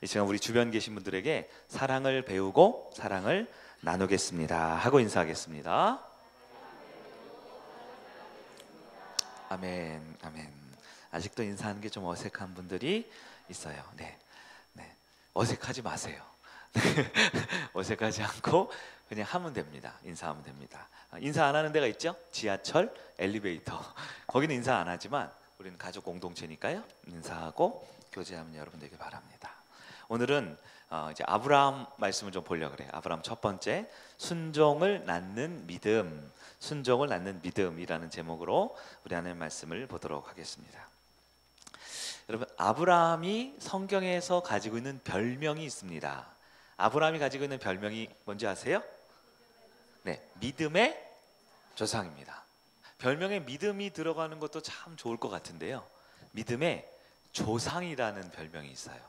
이 시간 우리 주변 계신 분들에게 사랑을 배우고 사랑을 나누겠습니다 하고 인사하겠습니다. 아멘, 아멘. 아직도 인사하는 게 좀 어색한 분들이 있어요. 네, 어색하지 마세요. 어색하지 않고 그냥 하면 됩니다. 인사하면 됩니다. 인사 안 하는 데가 있죠? 지하철, 엘리베이터. 거기는 인사 안 하지만 우리는 가족 공동체니까요. 인사하고 교제하면 여러분 되길 바랍니다. 오늘은 이제 아브라함 말씀을 좀 보려고 그래요. 아브라함 첫 번째, 순종을 낳는 믿음, 순종을 낳는 믿음이라는 제목으로 우리 하나님 말씀을 보도록 하겠습니다. 여러분, 아브라함이 성경에서 가지고 있는 별명이 있습니다. 아브라함이 가지고 있는 별명이 뭔지 아세요? 네, 믿음의 조상입니다. 별명에 믿음이 들어가는 것도 참 좋을 것 같은데요, 믿음의 조상이라는 별명이 있어요.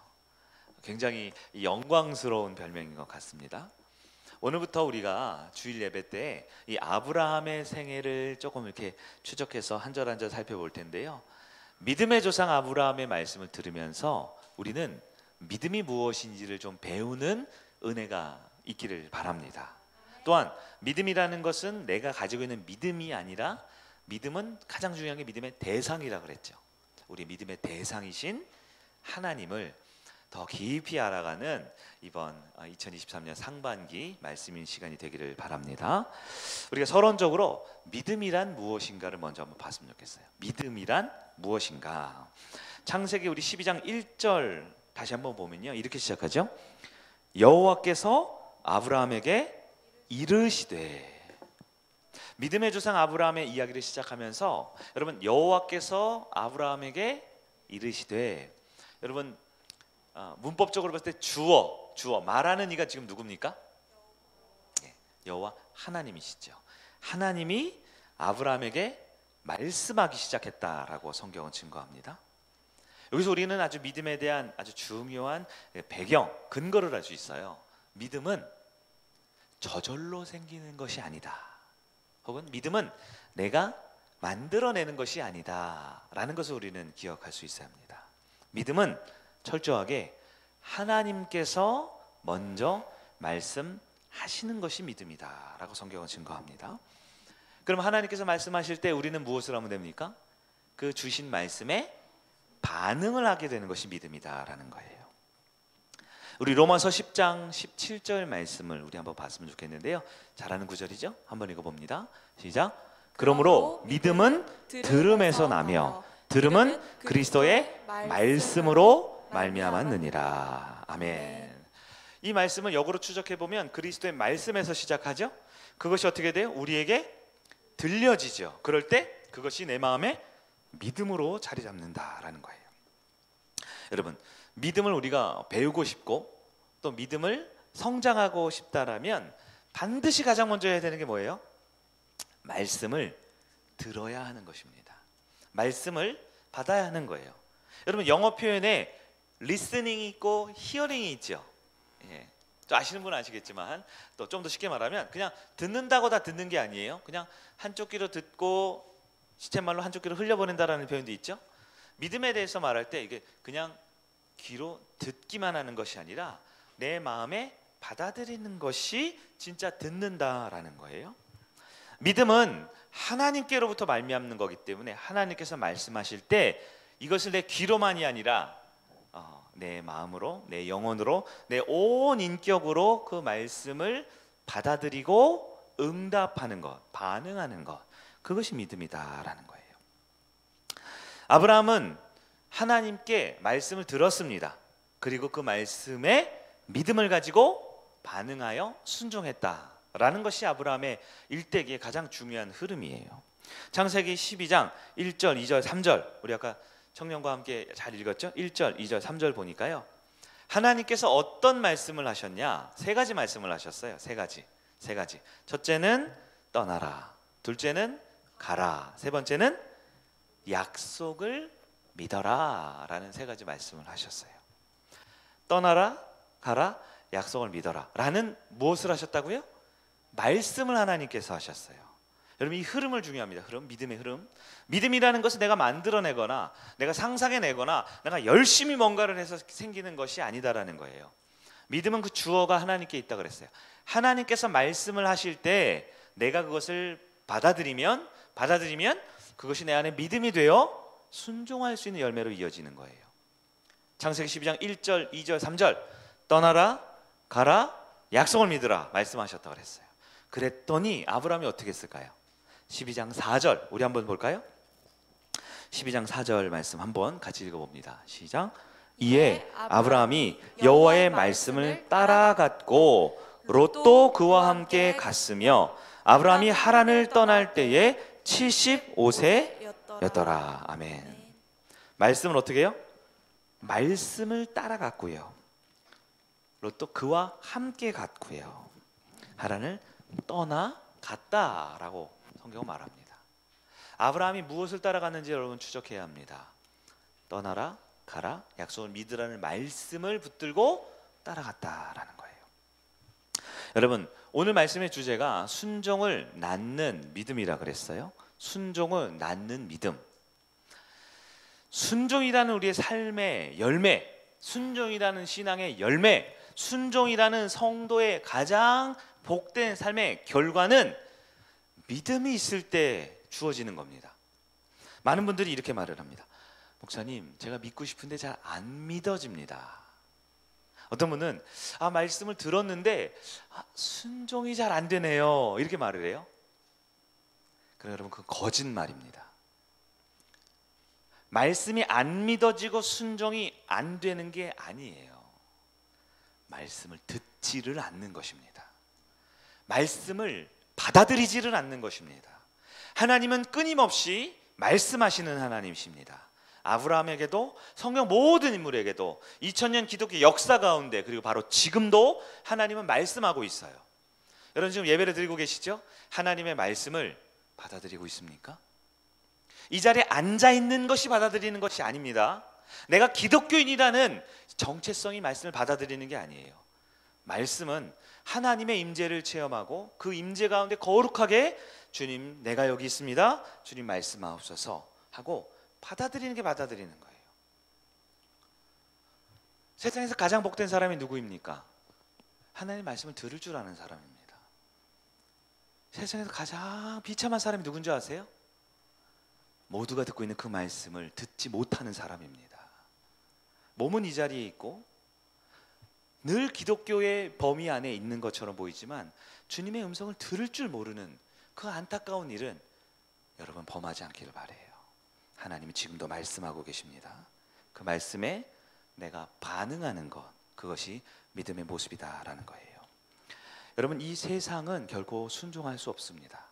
굉장히 영광스러운 별명인 것 같습니다. 오늘부터 우리가 주일 예배 때 이 아브라함의 생애를 조금 이렇게 추적해서 한 절 한 절 살펴볼 텐데요, 믿음의 조상 아브라함의 말씀을 들으면서 우리는 믿음이 무엇인지를 좀 배우는 은혜가 있기를 바랍니다. 또한 믿음이라는 것은 내가 가지고 있는 믿음이 아니라, 믿음은 가장 중요한 게 믿음의 대상이라고 그랬죠. 우리 믿음의 대상이신 하나님을 더 깊이 알아가는 이번 2023년 상반기 말씀인 시간이 되기를 바랍니다. 우리가 서론적으로 믿음이란 무엇인가를 먼저 한번 봤으면 좋겠어요. 믿음이란 무엇인가? 창세기 우리 12장 1절 다시 한번 보면요, 이렇게 시작하죠. 여호와께서 아브라함에게 이르시되. 믿음의 조상 아브라함의 이야기를 시작하면서 여러분, 여호와께서 아브라함에게 이르시되, 여러분 문법적으로 봤을 때 주어 말하는 이가 지금 누굽니까? 여호와 하나님이시죠. 하나님이 아브라함에게 말씀하기 시작했다라고 성경은 증거합니다. 여기서 우리는 아주 믿음에 대한 아주 중요한 배경, 근거를 알 수 있어요. 믿음은 저절로 생기는 것이 아니다, 혹은 믿음은 내가 만들어내는 것이 아니다 라는 것을 우리는 기억할 수 있어야 합니다. 믿음은 철저하게 하나님께서 먼저 말씀하시는 것이 믿음이다 라고 성경은 증거합니다. 그럼 하나님께서 말씀하실 때 우리는 무엇을 하면 됩니까? 그 주신 말씀에 반응을 하게 되는 것이 믿음이다 라는 거예요. 우리 로마서 10장 17절 말씀을 우리 한번 봤으면 좋겠는데요, 잘하는 구절이죠? 한번 읽어봅니다. 시작. 그러므로 믿음은 들음에서 나며 들음은 그리스도의 말씀으로 말미암았느니라. 아멘. 이 말씀을 역으로 추적해 보면 그리스도의 말씀에서 시작하죠. 그것이 어떻게 돼요? 우리에게 들려지죠. 그럴 때 그것이 내 마음에 믿음으로 자리 잡는다라는 거예요. 여러분, 믿음을 우리가 배우고 싶고 또 믿음을 성장하고 싶다라면 반드시 가장 먼저 해야 되는 게 뭐예요? 말씀을 들어야 하는 것입니다. 말씀을 받아야 하는 거예요. 여러분, 영어 표현에 리스닝이 있고 히어링이 있죠. 또 아시는 분은 아시겠지만, 또 좀 더 쉽게 말하면 그냥 듣는다고 다 듣는 게 아니에요. 그냥 한쪽 귀로 듣고 시쳇말로 한쪽 귀로 흘려보낸다라는 표현도 있죠. 믿음에 대해서 말할 때 이게 그냥 귀로 듣기만 하는 것이 아니라 내 마음에 받아들이는 것이 진짜 듣는다라는 거예요. 믿음은 하나님께로부터 말미암는 거기 때문에 하나님께서 말씀하실 때 이것을 내 귀로만이 아니라 내 마음으로, 내 영혼으로, 내 온 인격으로 그 말씀을 받아들이고 응답하는 것, 반응하는 것, 그것이 믿음이다라는 거예요. 아브라함은 하나님께 말씀을 들었습니다. 그리고 그 말씀에 믿음을 가지고 반응하여 순종했다라는 것이 아브라함의 일대기의 가장 중요한 흐름이에요. 창세기 12장 1절, 2절, 3절, 우리 아까 청년과 함께 잘 읽었죠? 1절, 2절, 3절 보니까요, 하나님께서 어떤 말씀을 하셨냐? 세 가지 말씀을 하셨어요. 세 가지. 첫째는 떠나라, 둘째는 가라, 세 번째는 약속을 믿어라 라는 세 가지 말씀을 하셨어요. 떠나라, 가라, 약속을 믿어라 라는 무엇을 하셨다고요? 말씀을 하나님께서 하셨어요. 여러분 이 흐름을 중요합니다. 믿음의 흐름. 믿음이라는 것은 내가 만들어내거나 내가 상상해내거나 내가 열심히 뭔가를 해서 생기는 것이 아니다라는 거예요. 믿음은 그 주어가 하나님께 있다 그랬어요. 하나님께서 말씀을 하실 때 내가 그것을 받아들이면 그것이 내 안에 믿음이 되어 순종할 수 있는 열매로 이어지는 거예요. 창세기 12장 1절, 2절, 3절 떠나라, 가라, 약속을 믿으라 말씀하셨다고 그랬어요. 그랬더니 아브라함이 어떻게 했을까요? 12장 4절 우리 한번 볼까요? 12장 4절 말씀 한번 같이 읽어봅니다. 시작. 이에 아브라함이 여호와의 말씀을 따라갔고 롯도 그와 함께 갔으며 아브라함이 하란을 떠날 때에 75세였더라. 아멘. 말씀을 어떻게 해요? 말씀을 따라갔고요. 롯도 그와 함께 갔고요. 하란을 떠나갔다라고 성경은 말합니다. 아브라함이 무엇을 따라갔는지 여러분 추적해야 합니다. 떠나라, 가라, 약속을 믿으라는 말씀을 붙들고 따라갔다라는 거예요. 여러분 오늘 말씀의 주제가 순종을 낳는 믿음이라 그랬어요. 순종을 낳는 믿음. 순종이라는 우리의 삶의 열매, 순종이라는 신앙의 열매, 순종이라는 성도의 가장 복된 삶의 결과는 믿음이 있을 때 주어지는 겁니다. 많은 분들이 이렇게 말을 합니다. 목사님, 제가 믿고 싶은데 잘 안 믿어집니다. 어떤 분은 말씀을 들었는데 순종이 잘 안 되네요. 이렇게 말을 해요. 그럼 여러분 그 거짓말입니다. 말씀이 안 믿어지고 순종이 안 되는 게 아니에요. 말씀을 듣지를 않는 것입니다. 말씀을 받아들이지를 않는 것입니다. 하나님은 끊임없이 말씀하시는 하나님이십니다. 아브라함에게도 성경 모든 인물에게도 2000년 기독교 역사 가운데 그리고 바로 지금도 하나님은 말씀하고 있어요. 여러분 지금 예배를 드리고 계시죠? 하나님의 말씀을 받아들이고 있습니까? 이 자리에 앉아 있는 것이 받아들이는 것이 아닙니다. 내가 기독교인이라는 정체성이 말씀을 받아들이는 게 아니에요. 말씀은 하나님의 임재를 체험하고 그 임재 가운데 거룩하게 주님 내가 여기 있습니다. 주님 말씀하옵소서 하고 받아들이는 게 받아들이는 거예요. 세상에서 가장 복된 사람이 누구입니까? 하나님의 말씀을 들을 줄 아는 사람입니다. 세상에서 가장 비참한 사람이 누군지 아세요? 모두가 듣고 있는 그 말씀을 듣지 못하는 사람입니다. 몸은 이 자리에 있고 늘 기독교의 범위 안에 있는 것처럼 보이지만 주님의 음성을 들을 줄 모르는 그 안타까운 일은 여러분 범하지 않기를 바라요. 하나님이 지금도 말씀하고 계십니다. 그 말씀에 내가 반응하는 것, 그것이 믿음의 모습이다라는 거예요. 여러분 이 세상은 결코 순종할 수 없습니다.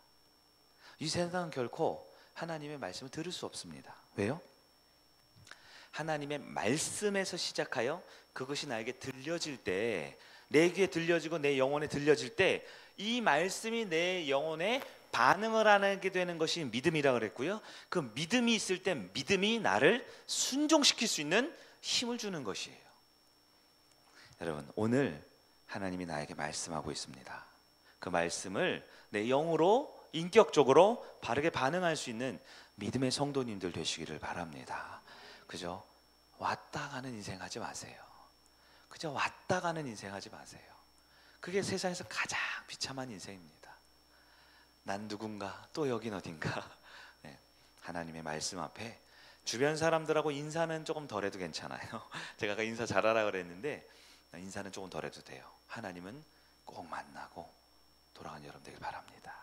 이 세상은 결코 하나님의 말씀을 들을 수 없습니다. 왜요? 하나님의 말씀에서 시작하여 그것이 나에게 들려질 때, 내 귀에 들려지고 내 영혼에 들려질 때 이 말씀이 내 영혼에 반응을 하게 되는 것이 믿음이라고 그랬고요. 그 믿음이 있을 때 믿음이 나를 순종시킬 수 있는 힘을 주는 것이에요. 여러분 오늘 하나님이 나에게 말씀하고 있습니다. 그 말씀을 내 영으로 인격적으로 바르게 반응할 수 있는 믿음의 성도님들 되시기를 바랍니다. 그죠? 왔다 가는 인생 하지 마세요. 그저 왔다 가는 인생 하지 마세요. 그게 세상에서 가장 비참한 인생입니다. 난 누군가 또 여긴 어딘가. 네, 하나님의 말씀 앞에 주변 사람들하고 인사는 조금 덜 해도 괜찮아요. 제가 아까 인사 잘하라 그랬는데 인사는 조금 덜 해도 돼요. 하나님은 꼭 만나고 돌아가는 여러분 되길 바랍니다.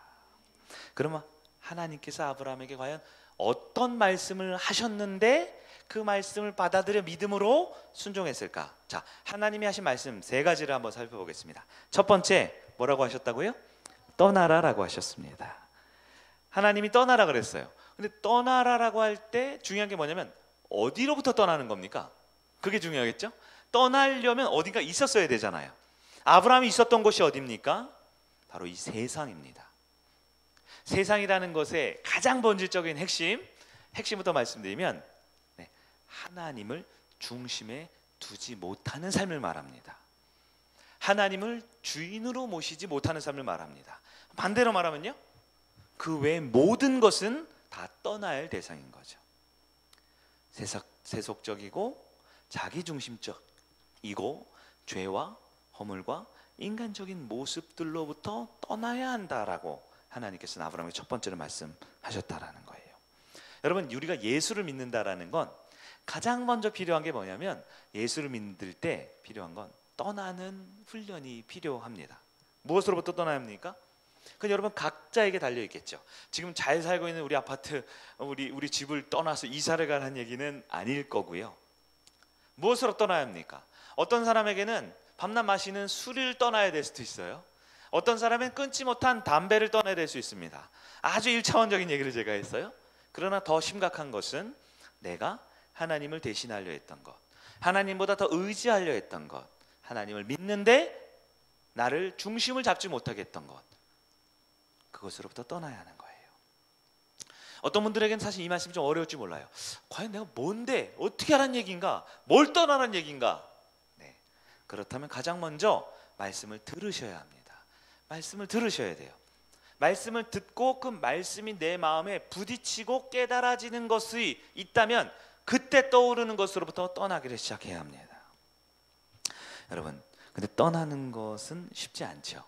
그러면 하나님께서 아브라함에게 과연 어떤 말씀을 하셨는데 그 말씀을 받아들여 믿음으로 순종했을까? 자, 하나님이 하신 말씀 세 가지를 한번 살펴보겠습니다. 첫 번째 뭐라고 하셨다고요? 떠나라라고 하셨습니다. 하나님이 떠나라 그랬어요. 근데 떠나라라고 할 때 중요한 게 뭐냐면 어디로부터 떠나는 겁니까? 그게 중요하겠죠? 떠나려면 어딘가 있었어야 되잖아요. 아브라함이 있었던 곳이 어디입니까? 바로 이 세상입니다. 세상이라는 것의 가장 본질적인 핵심부터 말씀드리면 하나님을 중심에 두지 못하는 삶을 말합니다. 하나님을 주인으로 모시지 못하는 삶을 말합니다. 반대로 말하면요, 그 외의 모든 것은 다 떠나야 할 대상인 거죠. 세속적이고 자기중심적이고 죄와 허물과 인간적인 모습들로부터 떠나야 한다라고 하나님께서는 아브라함에게 첫 번째로 말씀하셨다라는 거예요. 여러분, 우리가 예수를 믿는다라는 건 가장 먼저 필요한 게 뭐냐면, 예수를 믿을 때 필요한 건 떠나는 훈련이 필요합니다. 무엇으로부터 떠나야 합니까? 그건 여러분 각자에게 달려 있겠죠. 지금 잘 살고 있는 우리 아파트, 우리 집을 떠나서 이사를 가는 얘기는 아닐 거고요. 무엇으로 떠나야 합니까? 어떤 사람에게는 밤낮 마시는 술을 떠나야 될 수도 있어요. 어떤 사람은 끊지 못한 담배를 떠나야 될 수 있습니다. 아주 1차원적인 얘기를 제가 했어요. 그러나 더 심각한 것은 내가 하나님을 대신하려 했던 것, 하나님보다 더 의지하려 했던 것, 하나님을 믿는데 나를 중심을 잡지 못하게 했던 것, 그것으로부터 떠나야 하는 거예요. 어떤 분들에게는 사실 이 말씀이 좀 어려울지 몰라요. 과연 내가 뭔데, 어떻게 하라는 얘기인가, 뭘 떠나라는 얘기인가? 네, 그렇다면 가장 먼저 말씀을 들으셔야 합니다. 말씀을 들으셔야 돼요. 말씀을 듣고 그 말씀이 내 마음에 부딪히고 깨달아지는 것이 있다면 그때 떠오르는 것으로부터 떠나기를 시작해야 합니다. 여러분, 근데 떠나는 것은 쉽지 않죠.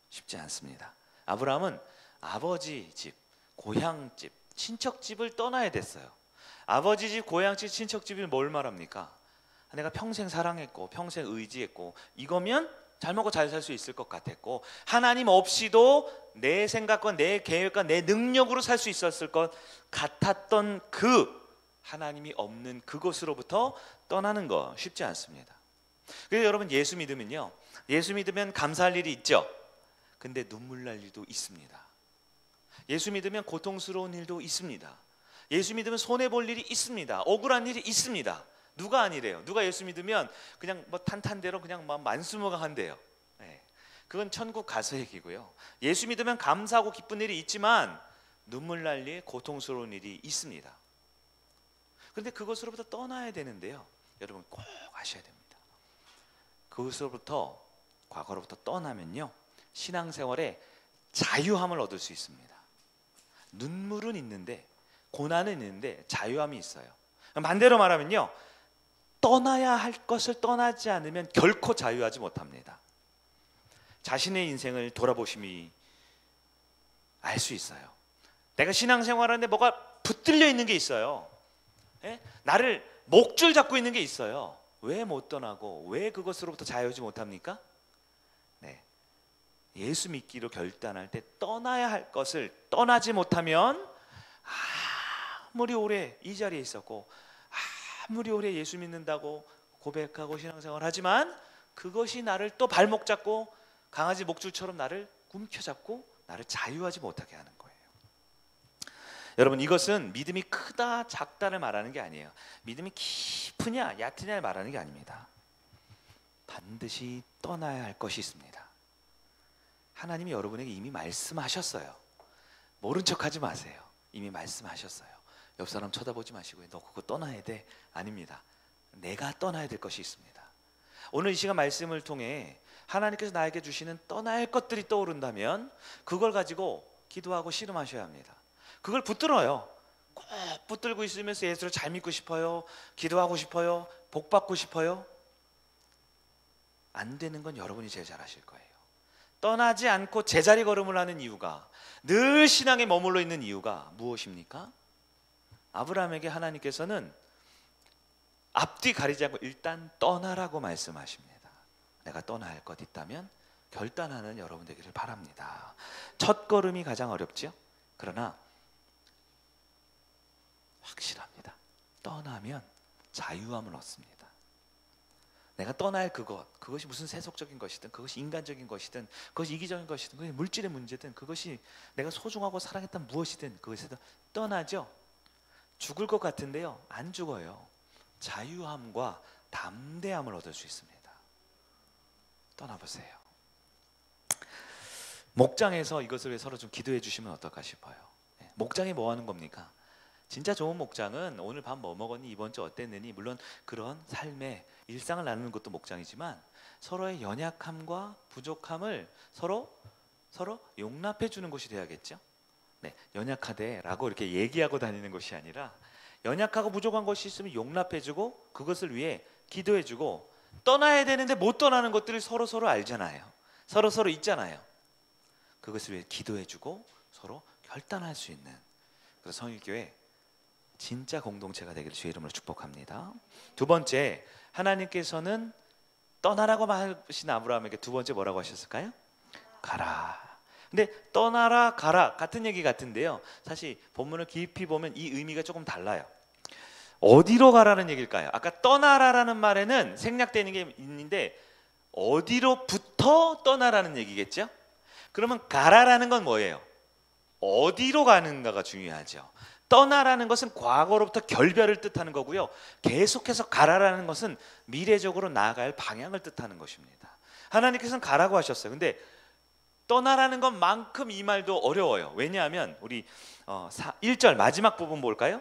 쉽지 않습니다. 아브라함은 아버지 집, 고향집, 친척집을 떠나야 됐어요. 아버지 집, 고향집, 친척집이 뭘 말합니까? 내가 평생 사랑했고 평생 의지했고 이거면 잘 먹고 잘 살 수 있을 것 같았고, 하나님 없이도 내 생각과 내 계획과 내 능력으로 살 수 있었을 것 같았던 그 하나님이 없는 그곳으로부터 떠나는 거 쉽지 않습니다. 그래서 여러분, 예수 믿으면요, 예수 믿으면 감사할 일이 있죠. 근데 눈물 날 일도 있습니다. 예수 믿으면 고통스러운 일도 있습니다. 예수 믿으면 손해볼 일이 있습니다. 억울한 일이 있습니다. 누가 아니래요? 누가 예수 믿으면 그냥 뭐 탄탄대로 그냥 만수무강한대요. 네. 그건 천국 가서 얘기고요. 예수 믿으면 감사하고 기쁜 일이 있지만 눈물 날 일, 고통스러운 일이 있습니다. 그런데 그것으로부터 떠나야 되는데요, 여러분 꼭 아셔야 됩니다. 그것으로부터, 과거로부터 떠나면요, 신앙생활에 자유함을 얻을 수 있습니다. 눈물은 있는데, 고난은 있는데 자유함이 있어요. 반대로 말하면요, 떠나야 할 것을 떠나지 않으면 결코 자유하지 못합니다. 자신의 인생을 돌아보심이 알 수 있어요. 내가 신앙생활하는데 뭐가 붙들려 있는 게 있어요. 나를 목줄 잡고 있는 게 있어요. 왜 못 떠나고 왜 그것으로부터 자유하지 못합니까? 네, 예수 믿기로 결단할 때 떠나야 할 것을 떠나지 못하면 아무리 오래 이 자리에 있었고 아무리 오래 예수 믿는다고 고백하고 신앙생활 하지만 그것이 나를 또 발목 잡고 강아지 목줄처럼 나를 움켜잡고 나를 자유하지 못하게 하는 거예요. 여러분, 이것은 믿음이 크다 작다를 말하는 게 아니에요. 믿음이 깊으냐 얕으냐를 말하는 게 아닙니다. 반드시 떠나야 할 것이 있습니다. 하나님이 여러분에게 이미 말씀하셨어요. 모른 척하지 마세요. 이미 말씀하셨어요. 옆 사람 쳐다보지 마시고요. 너 그거 떠나야 돼. 아닙니다. 내가 떠나야 될 것이 있습니다. 오늘 이 시간 말씀을 통해 하나님께서 나에게 주시는 떠나야 할 것들이 떠오른다면 그걸 가지고 기도하고 씨름하셔야 합니다. 그걸 붙들어요. 꼭 붙들고 있으면서 예수를 잘 믿고 싶어요. 기도하고 싶어요. 복 받고 싶어요. 안 되는 건 여러분이 제일 잘 아실 거예요. 떠나지 않고 제자리 걸음을 하는 이유가, 늘 신앙에 머물러 있는 이유가 무엇입니까? 아브라함에게 하나님께서는 앞뒤 가리지 않고 일단 떠나라고 말씀하십니다. 내가 떠나야 할 것 있다면 결단하는 여러분 되기를 바랍니다. 첫 걸음이 가장 어렵죠? 그러나 확실합니다. 떠나면 자유함을 얻습니다. 내가 떠나야 할 그것이 무슨 세속적인 것이든, 그것이 인간적인 것이든, 그것이 이기적인 것이든, 그것이 물질의 문제든, 그것이 내가 소중하고 사랑했던 무엇이든 그것에서 떠나죠. 죽을 것 같은데요, 안 죽어요. 자유함과 담대함을 얻을 수 있습니다. 떠나보세요. 목장에서 이것을 위해 서로 좀 기도해 주시면 어떨까 싶어요. 목장이 뭐 하는 겁니까? 진짜 좋은 목장은 오늘 밤 뭐 먹었니, 이번 주 어땠느니, 물론 그런 삶의 일상을 나누는 것도 목장이지만 서로의 연약함과 부족함을 서로 용납해 주는 곳이 돼야겠죠. 네, 연약하대라고 이렇게 얘기하고 다니는 것이 아니라 연약하고 부족한 것이 있으면 용납해주고 그것을 위해 기도해주고 떠나야 되는데 못 떠나는 것들을 서로 알잖아요. 서로 있잖아요. 그것을 위해 기도해주고 서로 결단할 수 있는 그래서 성일교회 진짜 공동체가 되기를 주의 이름으로 축복합니다. 두 번째, 하나님께서는 떠나라고 하신 아브라함에게 두 번째 뭐라고 하셨을까요? 가라. 근데 떠나라 가라 같은 얘기 같은데요, 사실 본문을 깊이 보면 이 의미가 조금 달라요. 어디로 가라는 얘기일까요? 아까 떠나라라는 말에는 생략되는 게 있는데 어디로부터 떠나라는 얘기겠죠? 그러면 가라라는 건 뭐예요? 어디로 가는가가 중요하죠. 떠나라는 것은 과거로부터 결별을 뜻하는 거고요, 계속해서 가라라는 것은 미래적으로 나아갈 방향을 뜻하는 것입니다. 하나님께서는 가라고 하셨어요. 근데 떠나라는 것만큼 이 말도 어려워요. 왜냐하면 우리 1절 마지막 부분 볼까요?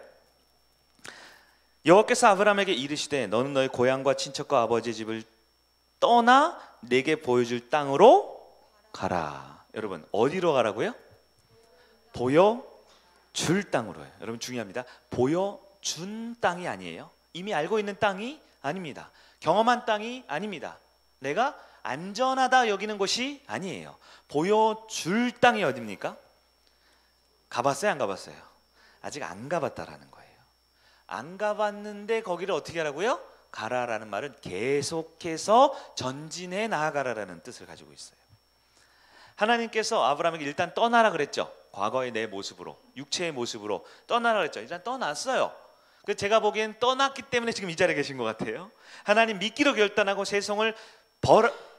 여호와께서 아브라함에게 이르시되 너는 너의 고향과 친척과 아버지의 집을 떠나 내게 보여줄 땅으로 가라. 여러분 어디로 가라고요? 보여줄 땅으로요. 여러분 중요합니다. 보여준 땅이 아니에요. 이미 알고 있는 땅이 아닙니다. 경험한 땅이 아닙니다. 내가 안전하다 여기는 곳이 아니에요. 보여줄 땅이 어딥니까? 가봤어요? 안 가봤어요? 아직 안 가봤다라는 거예요. 안 가봤는데 거기를 어떻게 하라고요? 가라라는 말은 계속해서 전진해 나아가라라는 뜻을 가지고 있어요. 하나님께서 아브라함에게 일단 떠나라 그랬죠. 과거의 내 모습으로, 육체의 모습으로 떠나라 그랬죠. 일단 떠났어요. 그래서 제가 보기엔 떠났기 때문에 지금 이 자리에 계신 것 같아요. 하나님 믿기로 결단하고 세상을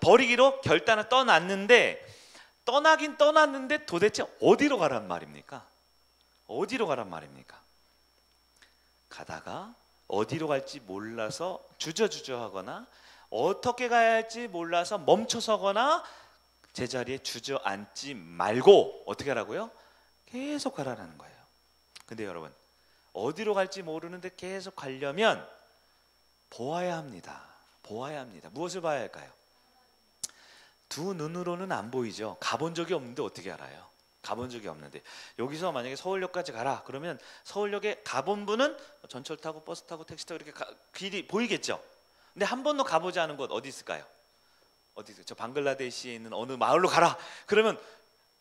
버리기로 결단을 떠났는데, 떠나긴 떠났는데 도대체 어디로 가란 말입니까? 어디로 가란 말입니까? 가다가 어디로 갈지 몰라서 주저하거나 어떻게 가야 할지 몰라서 멈춰서거나 제자리에 주저앉지 말고 어떻게 하라고요? 계속 가라는 거예요. 근데 여러분 어디로 갈지 모르는데 계속 가려면 보아야 합니다. 보아야 합니다. 무엇을 봐야 할까요? 두 눈으로는 안 보이죠. 가본 적이 없는데 어떻게 알아요? 가본 적이 없는데 여기서 만약에 서울역까지 가라 그러면 서울역에 가본 분은 전철 타고 버스 타고 택시 타고 이렇게 길이 보이겠죠. 근데 한 번도 가보지 않은 곳 어디 있을까요? 어디 있어요? 저 방글라데시에 있는 어느 마을로 가라 그러면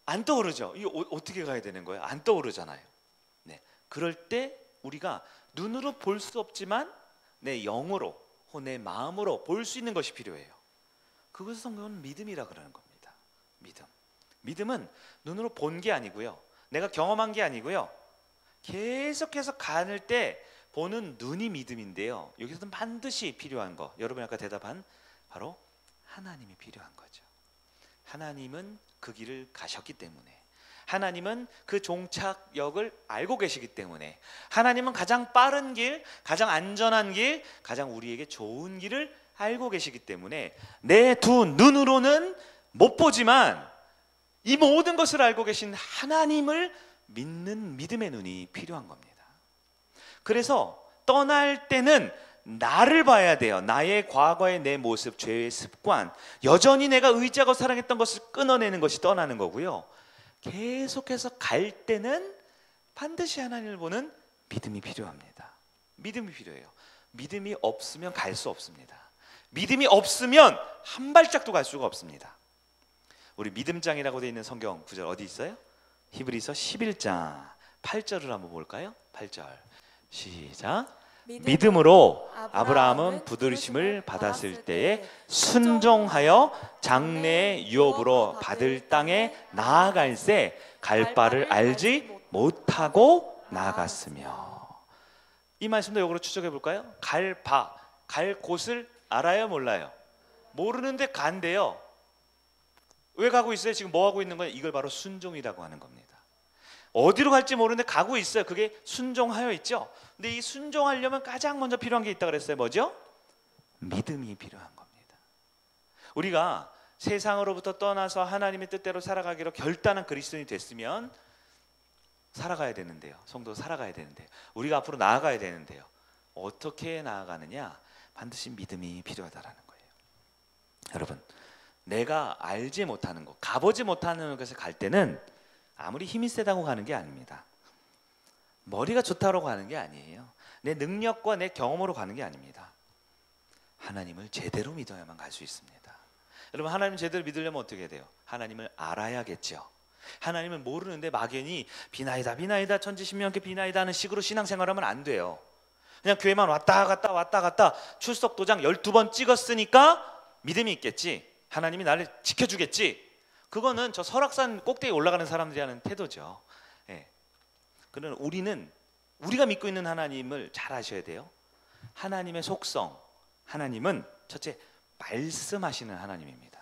안 떠오르죠. 이거 어떻게 가야 되는 거예요? 안 떠오르잖아요. 네, 그럴 때 우리가 눈으로 볼 수 없지만 내 영으로 혹은 내 마음으로 볼 수 있는 것이 필요해요. 그것을 성경은 믿음이라 그러는 겁니다. 믿음은 눈으로 본 게 아니고요, 내가 경험한 게 아니고요, 계속해서 가는 때 보는 눈이 믿음인데요, 여기서는 반드시 필요한 거, 여러분이 아까 대답한 바로 하나님이 필요한 거죠. 하나님은 그 길을 가셨기 때문에, 하나님은 그 종착역을 알고 계시기 때문에, 하나님은 가장 빠른 길, 가장 안전한 길, 가장 우리에게 좋은 길을 알고 계시기 때문에 내 두 눈으로는 못 보지만 이 모든 것을 알고 계신 하나님을 믿는 믿음의 눈이 필요한 겁니다. 그래서 떠날 때는 나를 봐야 돼요. 나의 과거의 내 모습, 죄의 습관, 여전히 내가 의지하고 사랑했던 것을 끊어내는 것이 떠나는 거고요, 계속해서 갈 때는 반드시 하나님을 보는 믿음이 필요합니다. 믿음이 필요해요. 믿음이 없으면 갈 수 없습니다. 믿음이 없으면 한 발짝도 갈 수가 없습니다. 우리 믿음장이라고 되어 있는 성경 구절 어디 있어요? 히브리서 11장 8절을 한번 볼까요? 8절 시작. 믿음으로 아브라함은 부르심을 받았을 때에 순종하여 장래의 유업으로 받을 땅에 나아갈새 갈 바를 알지 못하고 나아갔으며. 이 말씀도 역으로 추적해 볼까요? 갈 곳을 알아요? 몰라요? 모르는데 간대요. 왜 가고 있어요? 지금 뭐 하고 있는 거예요? 이걸 바로 순종이라고 하는 겁니다. 어디로 갈지 모르는데 가고 있어요. 그게 순종하여 있죠. 근데 이 순종하려면 가장 먼저 필요한 게 있다 그랬어요. 뭐죠? 믿음이 필요한 겁니다. 우리가 세상으로부터 떠나서 하나님의 뜻대로 살아가기로 결단한 그리스도인이 됐으면 살아가야 되는데요. 성도 살아가야 되는데요. 우리가 앞으로 나아가야 되는데요. 어떻게 나아가느냐? 반드시 믿음이 필요하다라는 거예요. 여러분, 내가 알지 못하는 것, 가보지 못하는 곳에 갈 때는 아무리 힘이 세다고 가는 게 아닙니다. 머리가 좋다고 가는 게 아니에요. 내 능력과 내 경험으로 가는 게 아닙니다. 하나님을 제대로 믿어야만 갈 수 있습니다. 여러분, 하나님 제대로 믿으려면 어떻게 돼요? 하나님을 알아야겠죠. 하나님을 모르는데 막연히 비나이다 비나이다 천지신명께 비나이다 하는 식으로 신앙생활하면 안 돼요. 그냥 교회만 왔다 갔다 출석 도장 12번 찍었으니까 믿음이 있겠지, 하나님이 나를 지켜주겠지, 그거는 저 설악산 꼭대기에 올라가는 사람들이 하는 태도죠. 그러나 우리가 믿고 있는 하나님을 잘 아셔야 돼요. 하나님의 속성, 하나님은 첫째, 말씀하시는 하나님입니다.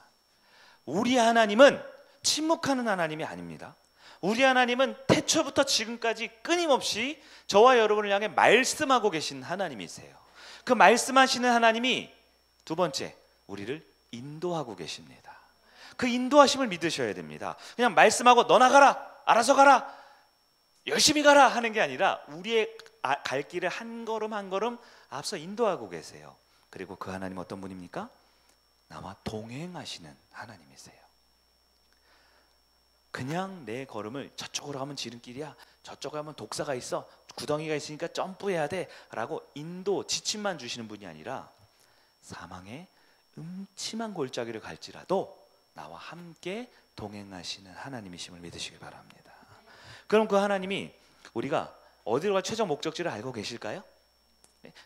우리 하나님은 침묵하는 하나님이 아닙니다. 우리 하나님은 태초부터 지금까지 끊임없이 저와 여러분을 향해 말씀하고 계신 하나님이세요. 그 말씀하시는 하나님이 두 번째, 우리를 인도하고 계십니다. 그 인도하심을 믿으셔야 됩니다. 그냥 말씀하고 너나 가라, 알아서 가라, 열심히 가라 하는 게 아니라 우리의 갈 길을 한 걸음 한 걸음 앞서 인도하고 계세요. 그리고 그 하나님 어떤 분입니까? 나와 동행하시는 하나님이세요. 그냥 내 걸음을 저쪽으로 가면 지름길이야, 저쪽으로 가면 독사가 있어, 구덩이가 있으니까 점프해야 돼 라고 인도, 지침만 주시는 분이 아니라 사망의 음침한 골짜기를 갈지라도 나와 함께 동행하시는 하나님이심을 믿으시기 바랍니다. 그럼 그 하나님이 우리가 어디로 갈 최종 목적지를 알고 계실까요?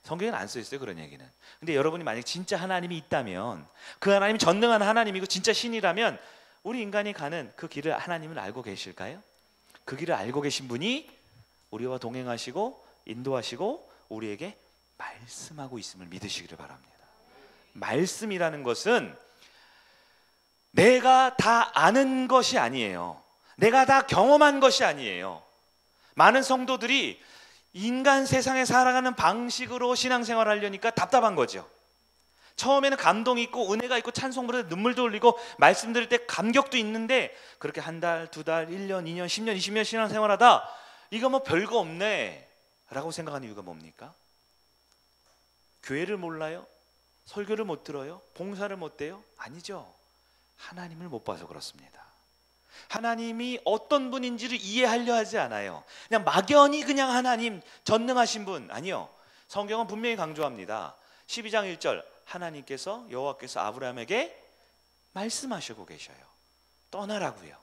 성경에는 안 써 있어요, 그런 얘기는. 근데 여러분이 만약 진짜 하나님이 있다면, 그 하나님이 전능한 하나님이고 진짜 신이라면 우리 인간이 가는 그 길을 하나님은 알고 계실까요? 그 길을 알고 계신 분이 우리와 동행하시고 인도하시고 우리에게 말씀하고 있음을 믿으시기를 바랍니다. 말씀이라는 것은 내가 다 아는 것이 아니에요. 내가 다 경험한 것이 아니에요. 많은 성도들이 인간 세상에 살아가는 방식으로 신앙생활을 하려니까 답답한 거죠. 처음에는 감동이 있고 은혜가 있고 찬송 부를 때 눈물도 흘리고 말씀 들을 때 감격도 있는데, 그렇게 한 달, 두 달, 1년, 2년, 10년, 20년 신앙생활하다 이거 뭐 별거 없네 라고 생각하는 이유가 뭡니까? 교회를 몰라요? 설교를 못 들어요? 봉사를 못 해요? 아니죠. 하나님을 못 봐서 그렇습니다. 하나님이 어떤 분인지를 이해하려 하지 않아요. 그냥 막연히 그냥 하나님 전능하신 분, 아니요. 성경은 분명히 강조합니다. 12장 1절, 하나님께서 여호와께서 아브라함에게 말씀하시고 계셔요. 떠나라고요.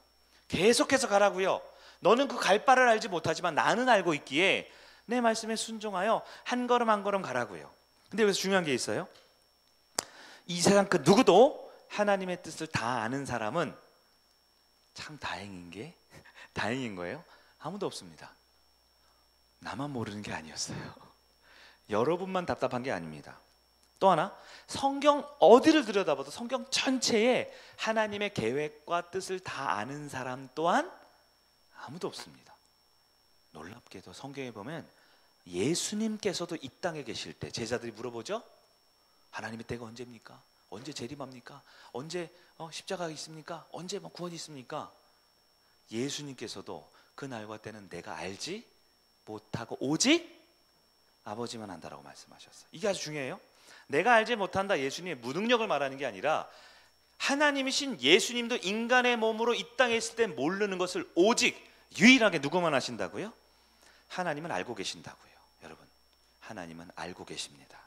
계속해서 가라고요. 너는 그 갈 바를 알지 못하지만 나는 알고 있기에 내 말씀에 순종하여 한 걸음 한 걸음 가라고요. 근데 여기서 중요한 게 있어요. 이 세상 그 누구도 하나님의 뜻을 다 아는 사람은 참 다행인 거예요. 아무도 없습니다. 나만 모르는 게 아니었어요. 여러분만 답답한 게 아닙니다. 또 하나, 성경 어디를 들여다봐도 성경 전체에 하나님의 계획과 뜻을 다 아는 사람 또한 아무도 없습니다. 놀랍게도 성경에 보면 예수님께서도 이 땅에 계실 때 제자들이 물어보죠. 하나님의 때가 언제입니까? 언제 재림합니까? 언제 십자가가 있습니까? 언제 구원이 있습니까? 예수님께서도 그 날과 때는 내가 알지 못하고 오직 아버지만 안다라고 말씀하셨어요. 이게 아주 중요해요. 내가 알지 못한다, 예수님의 무능력을 말하는 게 아니라 하나님이신 예수님도 인간의 몸으로 이 땅에 있을 때 모르는 것을 오직 유일하게 누구만 아신다고요? 하나님은 알고 계신다고요. 여러분, 하나님은 알고 계십니다.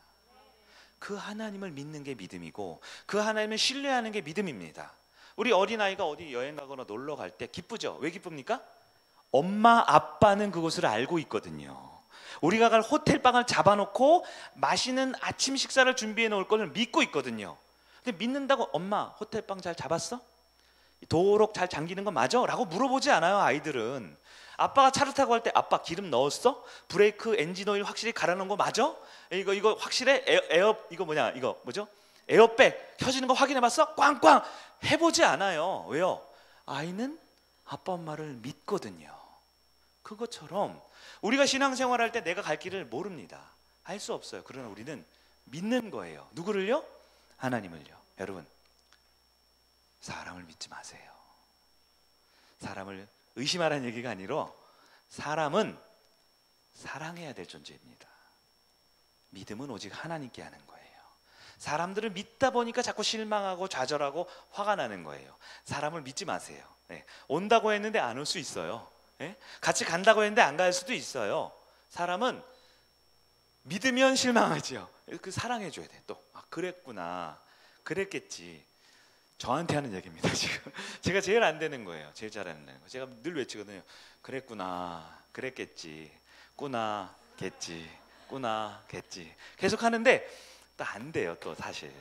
그 하나님을 믿는 게 믿음이고 그 하나님을 신뢰하는 게 믿음입니다. 우리 어린아이가 어디 여행 가거나 놀러 갈 때 기쁘죠? 왜 기쁩니까? 엄마 아빠는 그것을 알고 있거든요. 우리가 갈 호텔방을 잡아놓고 맛있는 아침 식사를 준비해 놓을 것을 믿고 있거든요. 근데 믿는다고 엄마 호텔방 잘 잡았어? 도록 잘 잠기는 거 맞아? 라고 물어보지 않아요. 아이들은. 아빠가 차를 타고 갈 때 아빠 기름 넣었어? 브레이크 엔진 오일 확실히 갈아 놓은 거 맞아? 이거 확실해? 이거 뭐죠? 에어백 켜지는 거 확인해 봤어? 꽝꽝 해보지 않아요. 왜요? 아이는 아빠 엄마를 믿거든요. 그것처럼 우리가 신앙생활할 때 내가 갈 길을 모릅니다. 알 수 없어요. 그러나 우리는 믿는 거예요. 누구를요? 하나님을요. 여러분, 사람을 믿지 마세요. 사람을 의심하라는 얘기가 아니라 사람은 사랑해야 될 존재입니다. 믿음은 오직 하나님께 하는 거예요. 사람들을 믿다 보니까 자꾸 실망하고 좌절하고 화가 나는 거예요. 사람을 믿지 마세요. 네. 온다고 했는데 안 올 수 있어요. 네? 같이 간다고 했는데 안 갈 수도 있어요. 사람은 믿으면 실망하지요. 그 사랑해줘야 돼. 또 그랬구나, 그랬겠지. 저한테 하는 얘기입니다. 지금 제가 제일 안 되는 거예요. 제일 잘하는 거. 제가 늘 외치거든요. 그랬구나, 그랬겠지, 꾸나 겠지, 꾸나 겠지. 계속 하는데 또 안 돼요. 또 사실.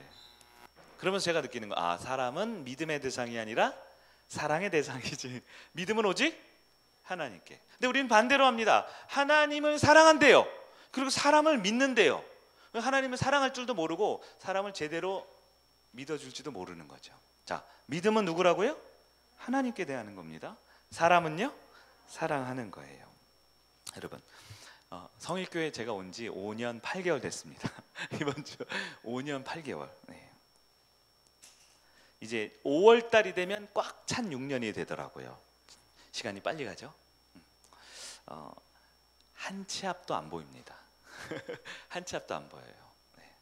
그러면서 제가 느끼는 거, 사람은 믿음의 대상이 아니라 사랑의 대상이지. 믿음은 오직 하나님께. 근데 우리는 반대로 합니다. 하나님을 사랑한대요. 그리고 사람을 믿는대요. 하나님을 사랑할 줄도 모르고 사람을 제대로 믿어줄지도 모르는 거죠. 자, 믿음은 누구라고요? 하나님께 대하는 겁니다. 사람은요? 사랑하는 거예요. 여러분, 성일교회 제가 온 지 5년 8개월 됐습니다. 이번 주 5년 8개월. 네. 이제 5월 달이 되면 꽉 찬 6년이 되더라고요. 시간이 빨리 가죠. 한 치 앞도 안 보입니다. 한 치 앞도 안 보여요. 네.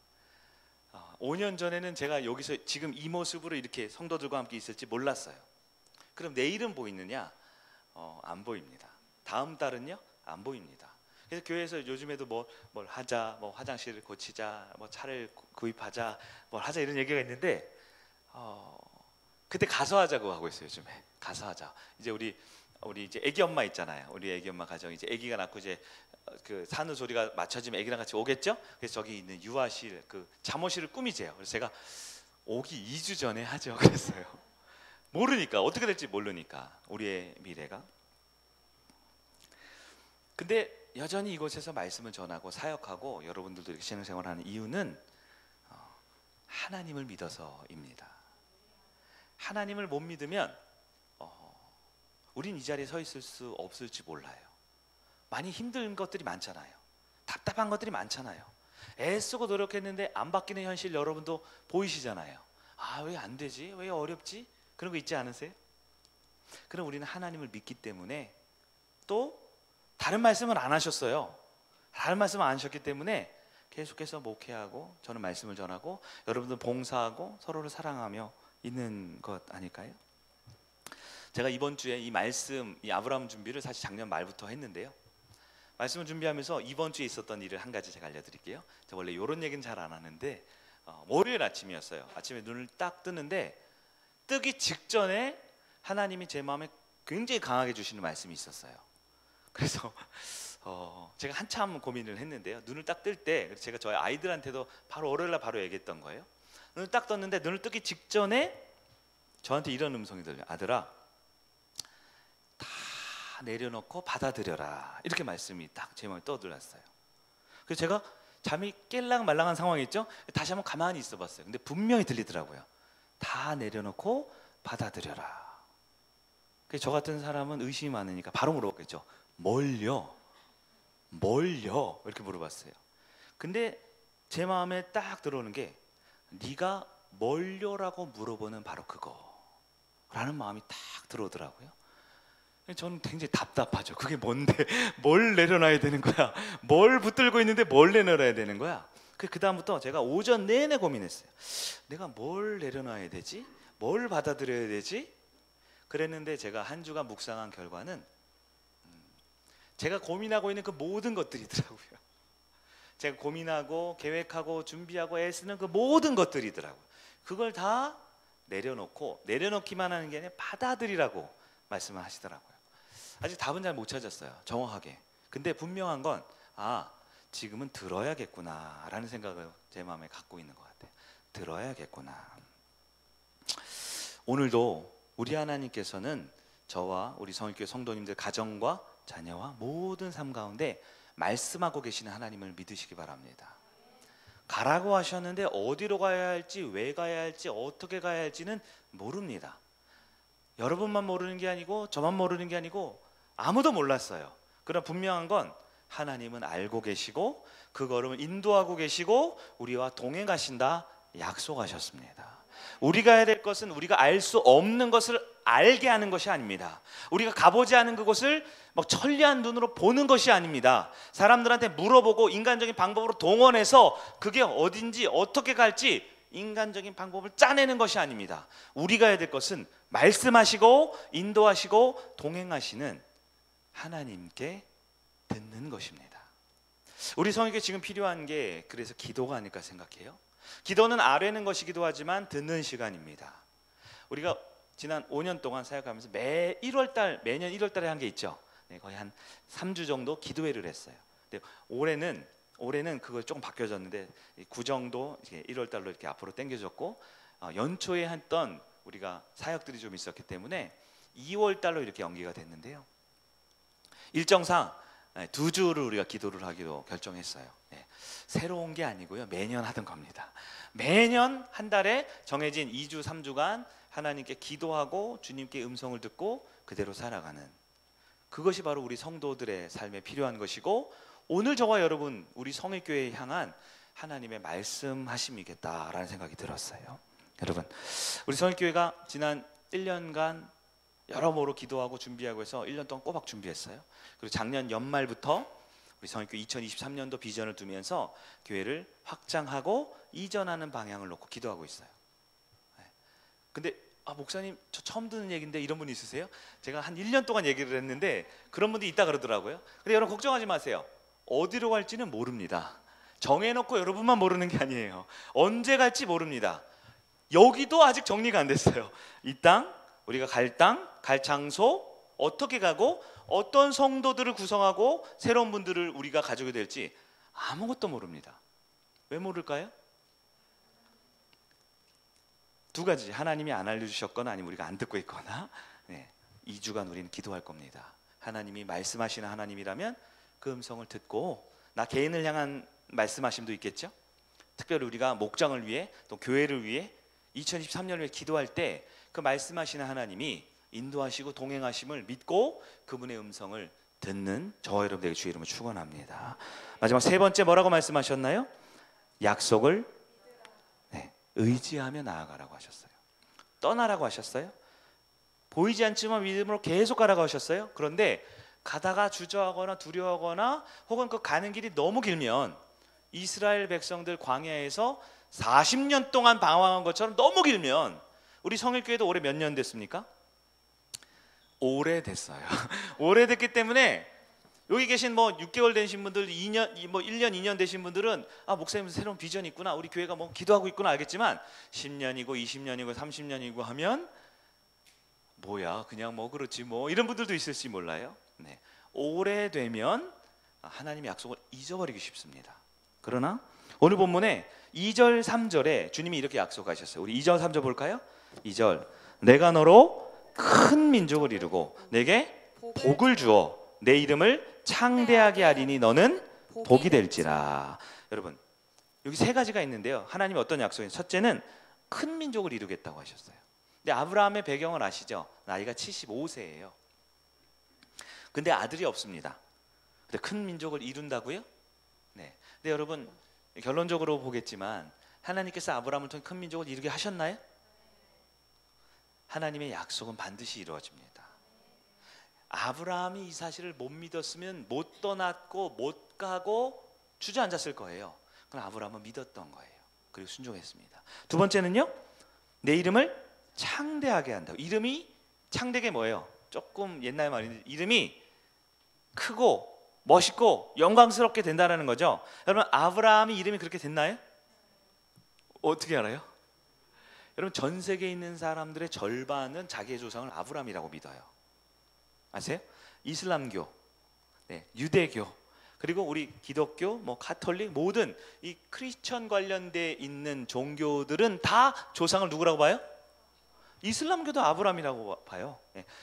5년 전에는 제가 여기서 지금 이 모습으로 이렇게 성도들과 함께 있을지 몰랐어요. 그럼 내일은 보이느냐? 안 보입니다. 다음 달은요? 안 보입니다. 그래서 교회에서 요즘에도 뭘 하자, 뭐 화장실을 고치자, 뭐 차를 구입하자, 뭘 하자 이런 얘기가 있는데 그때 가서 하자고 하고 있어요. 요즘에 가서 하자. 이제 우리 이제 아기 엄마 있잖아요. 우리 아기 엄마 가정 이제 아기가 낳고 이제 그 산후조리가 맞춰지면 아기랑 같이 오겠죠. 그래서 저기 있는 유아실 그 잠옷실을 꾸미재요. 그래서 제가 오기 2주 전에 하죠. 그랬어요. 모르니까 어떻게 될지 모르니까 우리의 미래가. 근데 여전히 이곳에서 말씀을 전하고 사역하고 여러분들도 이렇게 신앙생활하는 이유는 하나님을 믿어서입니다. 하나님을 못 믿으면 우린 이 자리에 서 있을 수 없을지 몰라요. 많이 힘든 것들이 많잖아요. 답답한 것들이 많잖아요. 애쓰고 노력했는데 안 바뀌는 현실 여러분도 보이시잖아요. 왜 안 되지? 왜 어렵지? 그런 거 있지 않으세요? 그럼 우리는 하나님을 믿기 때문에 또 다른 말씀을 안 하셨어요. 다른 말씀을 안 하셨기 때문에 계속해서 목회하고 저는 말씀을 전하고 여러분들 봉사하고 서로를 사랑하며 있는 것 아닐까요? 제가 이번 주에 이 말씀, 이 아브라함 준비를 사실 작년 말부터 했는데요. 말씀을 준비하면서 이번 주에 있었던 일을 한 가지 제가 알려드릴게요. 제가 원래 이런 얘기는 잘 안 하는데 월요일 아침이었어요. 아침에 눈을 딱 뜨는데 뜨기 직전에 하나님이 제 마음에 굉장히 강하게 주시는 말씀이 있었어요. 그래서 제가 한참 고민을 했는데요. 눈을 딱 뜰 때 제가 저희 아이들한테도 바로 월요일날 바로 얘기했던 거예요. 눈을 딱 떴는데 눈을 뜨기 직전에 저한테 이런 음성이 들려요. 아들아, 다 내려놓고 받아들여라. 이렇게 말씀이 딱 제 마음에 떠들었어요. 그래서 제가 잠이 깰랑 말랑한 상황이었죠. 다시 한번 가만히 있어 봤어요. 근데 분명히 들리더라고요. 다 내려놓고 받아들여라. 그래서 저 같은 사람은 의심이 많으니까 바로 물어봤겠죠. 뭘요? 뭘요? 이렇게 물어봤어요. 근데 제 마음에 딱 들어오는 게 네가 뭘요라고 물어보는 바로 그거라는 마음이 딱 들어오더라고요. 저는 굉장히 답답하죠. 그게 뭔데? 뭘 내려놔야 되는 거야? 뭘 붙들고 있는데 뭘 내려놔야 되는 거야? 그 다음부터 제가 오전 내내 고민했어요. 내가 뭘 내려놔야 되지? 뭘 받아들여야 되지? 그랬는데 제가 한 주간 묵상한 결과는 제가 고민하고 있는 그 모든 것들이더라고요. 제가 고민하고 계획하고 준비하고 애쓰는 그 모든 것들이더라고요. 그걸 다 내려놓고, 내려놓기만 하는 게 아니라 받아들이라고 말씀을 하시더라고요. 아직 답은 잘 못 찾았어요. 정확하게. 근데 분명한 건 지금은 들어야겠구나 라는 생각을 제 마음에 갖고 있는 것 같아요. 들어야겠구나. 오늘도 우리 하나님께서는 저와 우리 성일교회 성도님들 가정과 자녀와 모든 삶 가운데 말씀하고 계시는 하나님을 믿으시기 바랍니다. 가라고 하셨는데 어디로 가야 할지, 왜 가야 할지, 어떻게 가야 할지는 모릅니다. 여러분만 모르는 게 아니고 저만 모르는 게 아니고 아무도 몰랐어요. 그러나 분명한 건 하나님은 알고 계시고 그 걸음을 인도하고 계시고 우리와 동행하신다 약속하셨습니다. 우리가 해야 될 것은 우리가 알 수 없는 것을 알게 하는 것이 아닙니다. 우리가 가보지 않은 그곳을 막 천리한 눈으로 보는 것이 아닙니다. 사람들한테 물어보고 인간적인 방법으로 동원해서 그게 어딘지 어떻게 갈지 인간적인 방법을 짜내는 것이 아닙니다. 우리가 해야 될 것은 말씀하시고 인도하시고 동행하시는 하나님께 듣는 것입니다. 우리 성에게 지금 필요한 게 그래서 기도가 아닐까 생각해요. 기도는 아뢰는 것이기도 하지만 듣는 시간입니다. 우리가 지난 5년 동안 사역하면서 매년 1월 달에 한 게 있죠. 네, 거의 한 3주 정도 기도회를 했어요. 근데 올해는 그걸 조금 바뀌어졌는데 구정도 1월 달로 이렇게 앞으로 당겨졌고 연초에 했던 우리가 사역들이 좀 있었기 때문에 2월 달로 이렇게 연기가 됐는데요. 일정상 2주를 우리가 기도를 하기로 결정했어요. 네, 새로운 게 아니고요. 매년 하던 겁니다. 매년 한 달에 정해진 2주 3주간 하나님께 기도하고 주님께 음성을 듣고 그대로 살아가는, 그것이 바로 우리 성도들의 삶에 필요한 것이고 오늘 저와 여러분 우리 성일교회에 향한 하나님의 말씀하심이겠다라는 생각이 들었어요. 여러분, 우리 성일교회가 지난 1년간 여러모로 기도하고 준비하고 해서 1년 동안 꼬박 준비했어요. 그리고 작년 연말부터 우리 성일교회 2023년도 비전을 두면서 교회를 확장하고 이전하는 방향을 놓고 기도하고 있어요. 근데 목사님 저 처음 듣는 얘기인데 이런 분 있으세요? 제가 한 1년 동안 얘기를 했는데 그런 분들이 있다 그러더라고요. 근데 여러분 걱정하지 마세요. 어디로 갈지는 모릅니다. 정해놓고 여러분만 모르는 게 아니에요. 언제 갈지 모릅니다. 여기도 아직 정리가 안 됐어요. 이 땅, 우리가 갈 땅, 갈 장소, 어떻게 가고 어떤 성도들을 구성하고 새로운 분들을 우리가 가지게 될지 아무것도 모릅니다. 왜 모를까요? 두 가지, 하나님이 안 알려주셨거나 아니면 우리가 안 듣고 있거나. 2주간 우리는 기도할 겁니다. 하나님이 말씀하시는 하나님이라면 그 음성을 듣고 나 개인을 향한 말씀하심도 있겠죠. 특별히 우리가 목장을 위해 또 교회를 위해 2023년을 위해 기도할 때 그 말씀하시는 하나님이 인도하시고 동행하심을 믿고 그분의 음성을 듣는 저와 여러분들에게 주의 이름으로 축원합니다. 마지막 세 번째 뭐라고 말씀하셨나요? 약속을 의지하며 나아가라고 하셨어요. 떠나라고 하셨어요. 보이지 않지만 믿음으로 계속 가라고 하셨어요. 그런데 가다가 주저하거나 두려워하거나 혹은 그 가는 길이 너무 길면 이스라엘 백성들 광야에서 40년 동안 방황한 것처럼 너무 길면 우리 성일교회도 올해 몇 년 됐습니까? 오래됐어요. 오래됐기 때문에 여기 계신 6개월 되신 분들, 2년, 1년, 2년 되신 분들은 목사님 새로운 비전이 있구나, 우리 교회가 기도하고 있구나 알겠지만 10년이고 20년이고 30년이고 하면 뭐야 그냥 그렇지 이런 분들도 있을지 몰라요. 오래되면 하나님의 약속을 잊어버리기 쉽습니다. 그러나 오늘 본문에 2절 3절에 주님이 이렇게 약속하셨어요. 우리 2절 3절 볼까요? 2절, 내가 너로 큰 민족을 이루고 내게 복을 주어 내 이름을 창대하게 하리니 너는 복이 될지라. 여러분 여기 세 가지가 있는데요. 하나님이 어떤 약속이에요? 첫째는 큰 민족을 이루겠다고 하셨어요. 근데 아브라함의 배경을 아시죠? 나이가 75세예요. 근데 아들이 없습니다. 근데 큰 민족을 이룬다고요? 네. 근데 여러분 결론적으로 보겠지만 하나님께서 아브라함을 통해 큰 민족을 이루게 하셨나요? 하나님의 약속은 반드시 이루어집니다. 아브라함이 이 사실을 못 믿었으면 못 떠났고 못 가고 주저앉았을 거예요. 그럼 아브라함은 믿었던 거예요. 그리고 순종했습니다. 두 번째는요, 내 이름을 창대하게 한다고. 이름이 창대게 뭐예요? 조금 옛날 말인데 이름이 크고 멋있고 영광스럽게 된다는 거죠. 여러분 아브라함이 이름이 그렇게 됐나요? 어떻게 알아요? 여러분 전 세계에 있는 사람들의 절반은 자기의 조상을 아브라함이라고 믿어요. 아세요? 이슬람교, 유대교, 그리고 우리 기독교, 가톨릭 모든 이 크리스천 관련돼 있는 종교들은 다 조상을 누구라고 봐요? 이슬람교도 아브라함이라고 봐요.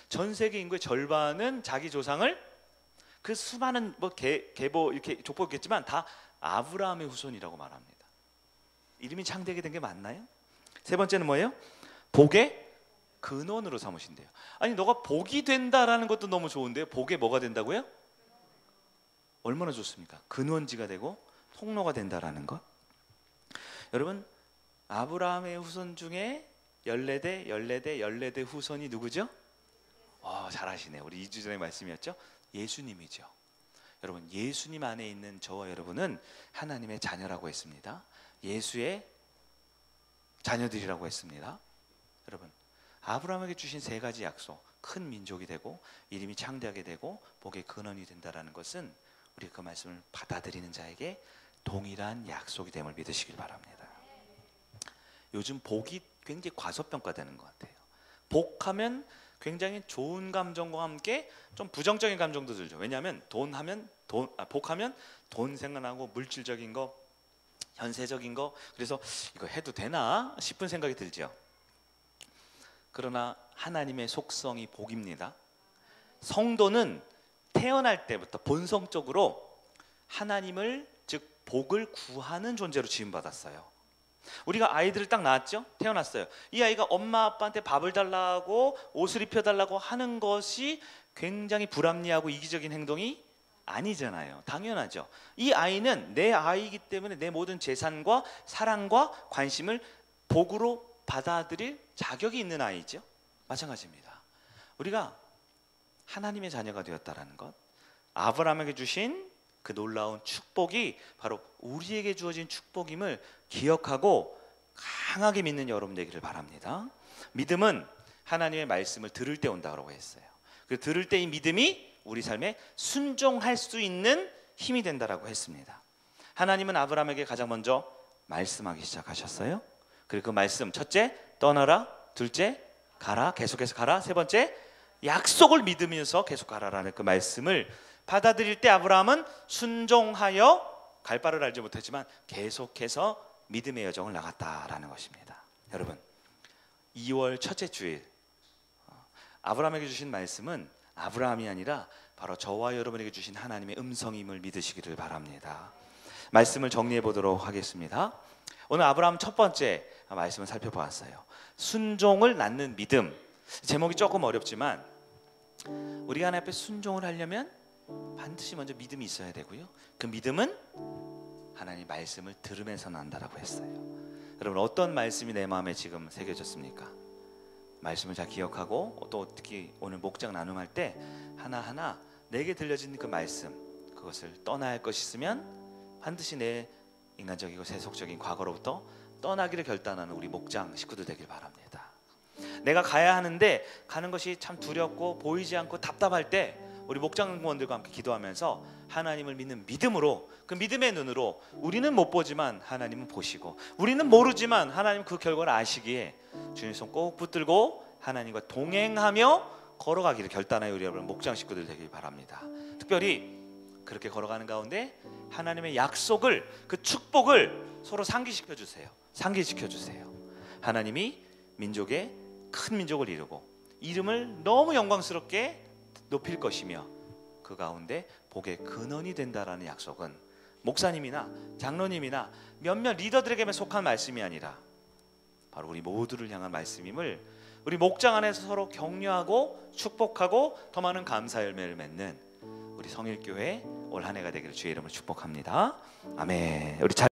전 세계 인구의 절반은 자기 조상을 그 수많은 계보 이렇게 족보 있겠지만 다 아브라함의 후손이라고 말합니다. 이름이 창대하게 된 게 맞나요? 세 번째는 뭐예요? 복의 근원으로 삼으신대요. 아니 너가 복이 된다라는 것도 너무 좋은데요. 복에 뭐가 된다고요? 얼마나 좋습니까? 근원지가 되고 통로가 된다라는 것. 여러분 아브라함의 후손 중에 14대 후손이 누구죠? 잘하시네. 우리 2주 전에 말씀이었죠? 예수님이죠. 여러분, 예수님 안에 있는 저와 여러분은 하나님의 자녀라고 했습니다. 예수의 자녀들이라고 했습니다. 여러분, 아브라함에게 주신 3가지 약속, 큰 민족이 되고 이름이 창대하게 되고 복의 근원이 된다라는 것은 우리 그 말씀을 받아들이는 자에게 동일한 약속이 됨을 믿으시길 바랍니다. 요즘 복이 굉장히 과소평가되는 것 같아요. 복하면 굉장히 좋은 감정과 함께 좀 부정적인 감정도 들죠. 왜냐하면 복하면 돈 생각나고 물질적인 거, 현세적인 거, 그래서 이거 해도 되나 싶은 생각이 들죠. 그러나 하나님의 속성이 복입니다. 성도는 태어날 때부터 본성적으로 하나님을, 즉 복을 구하는 존재로 지음받았어요. 우리가 아이들을 딱 낳았죠? 태어났어요. 이 아이가 엄마 아빠한테 밥을 달라고 옷을 입혀달라고 하는 것이 굉장히 불합리하고 이기적인 행동이 아니잖아요. 당연하죠. 이 아이는 내 아이이기 때문에 내 모든 재산과 사랑과 관심을 복으로 받아들일 자격이 있는 아이죠. 마찬가지입니다. 우리가 하나님의 자녀가 되었다라는 것, 아브라함에게 주신 그 놀라운 축복이 바로 우리에게 주어진 축복임을 기억하고 강하게 믿는 여러분 되기를 바랍니다. 믿음은 하나님의 말씀을 들을 때 온다고 했어요. 그 들을 때 이 믿음이 우리 삶에 순종할 수 있는 힘이 된다라고 했습니다. 하나님은 아브라함에게 가장 먼저 말씀하기 시작하셨어요. 그리고 그 말씀, 첫째 떠나라, 둘째 가라, 계속해서 가라, 세 번째 약속을 믿으면서 계속 가라라는 그 말씀을 받아들일 때 아브라함은 순종하여 갈 바를 알지 못했지만 계속해서 믿음의 여정을 나갔다라는 것입니다. 여러분, 2월 첫째 주일 아브라함에게 주신 말씀은 아브라함이 아니라 바로 저와 여러분에게 주신 하나님의 음성임을 믿으시기를 바랍니다. 말씀을 정리해 보도록 하겠습니다. 오늘 아브라함 첫 번째 말씀을 살펴보았어요. 순종을 낳는 믿음. 제목이 조금 어렵지만 우리가 하나님 앞에 순종을 하려면 반드시 먼저 믿음이 있어야 되고요. 그 믿음은 하나님 말씀을 들으면서 난다라고 했어요. 여러분, 어떤 말씀이 내 마음에 지금 새겨졌습니까? 말씀을 잘 기억하고 또 특히 오늘 목장 나눔할 때 하나하나 내게 들려진 그 말씀, 그것을 떠나야 할 것이 있으면 반드시 내 인간적이고 세속적인 과거로부터 떠나기를 결단하는 우리 목장 식구들 되길 바랍니다. 내가 가야 하는데 가는 것이 참 두렵고 보이지 않고 답답할 때 우리 목장공원들과 함께 기도하면서 하나님을 믿는 믿음으로, 그 믿음의 눈으로 우리는 못 보지만 하나님은 보시고, 우리는 모르지만 하나님 그 결과를 아시기에 주님 손 꼭 붙들고 하나님과 동행하며 걸어가기를 결단하여 우리 여러분 목장 식구들 되길 바랍니다. 특별히 그렇게 걸어가는 가운데 하나님의 약속을, 그 축복을 서로 상기시켜 주세요. 하나님이 민족의 큰 민족을 이루고 이름을 너무 영광스럽게 높일 것이며 그 가운데 복의 근원이 된다라는 약속은 목사님이나 장로님이나 몇몇 리더들에게만 속한 말씀이 아니라 바로 우리 모두를 향한 말씀임을 우리 목장 안에서 서로 격려하고 축복하고 더 많은 감사 열매를 맺는 우리 성일교회 올 한 해가 되기를 주의 이름으로 축복합니다. 아멘. 우리